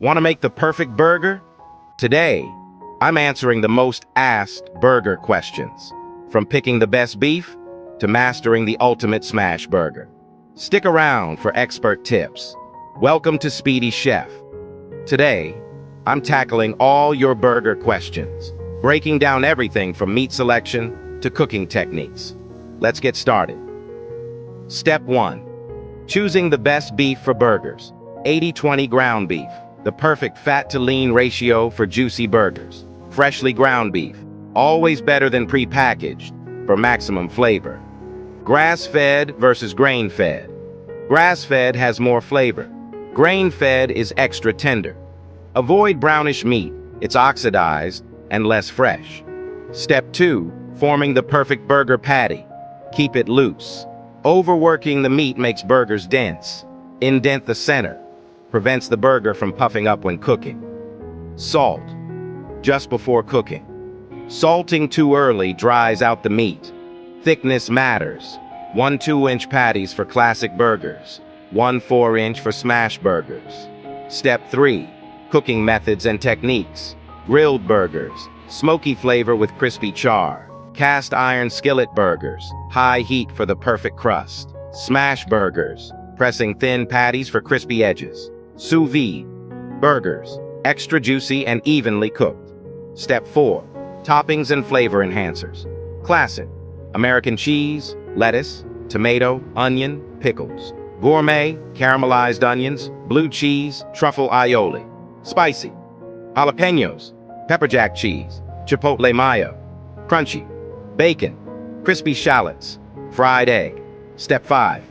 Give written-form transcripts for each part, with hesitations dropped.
Want to make the perfect burger? Today, I'm answering the most asked burger questions, from picking the best beef to mastering the ultimate smash burger. Stick around for expert tips. Welcome to Speedy Chef. Today, I'm tackling all your burger questions, breaking down everything from meat selection to cooking techniques. Let's get started. Step 1. Choosing the best beef for burgers. 80-20 ground beef, the perfect fat-to-lean ratio for juicy burgers. Freshly ground beef, always better than pre-packaged, for maximum flavor. Grass-fed versus grain-fed. Grass-fed has more flavor. Grain-fed is extra tender. Avoid brownish meat, it's oxidized and less fresh. Step 2. Forming the perfect burger patty. Keep it loose. Overworking the meat makes burgers dense. Indent the center. Prevents the burger from puffing up when cooking. Salt. Just before cooking. Salting too early dries out the meat. Thickness matters. 1 2-inch patties for classic burgers. 1 4-inch for smash burgers. Step 3. Cooking methods and techniques. Grilled burgers. Smoky flavor with crispy char. Cast iron skillet burgers. High heat for the perfect crust. Smash burgers. Pressing thin patties for crispy edges. Sous vide burgers. Extra juicy and evenly cooked. Step 4. Toppings and flavor enhancers. Classic. American cheese, lettuce, tomato, onion, pickles. Gourmet, caramelized onions, blue cheese, truffle aioli. Spicy. Jalapenos, pepper jack cheese, chipotle mayo. Crunchy. Bacon, crispy shallots, fried egg. Step 5.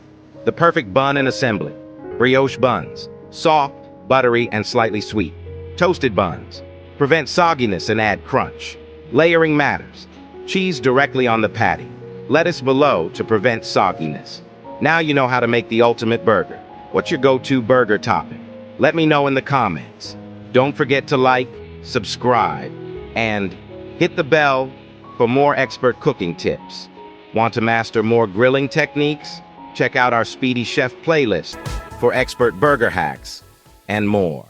The perfect bun and assembly. Brioche buns. Soft, buttery, and slightly sweet. Toasted buns. Prevent sogginess and add crunch. Layering matters. Cheese directly on the patty. Lettuce below to prevent sogginess. Now you know how to make the ultimate burger. What's your go-to burger topping? Let me know in the comments. Don't forget to like, subscribe, and hit the bell for more expert cooking tips. Want to master more grilling techniques? Check out our Speedy Chef playlist for expert burger hacks and more.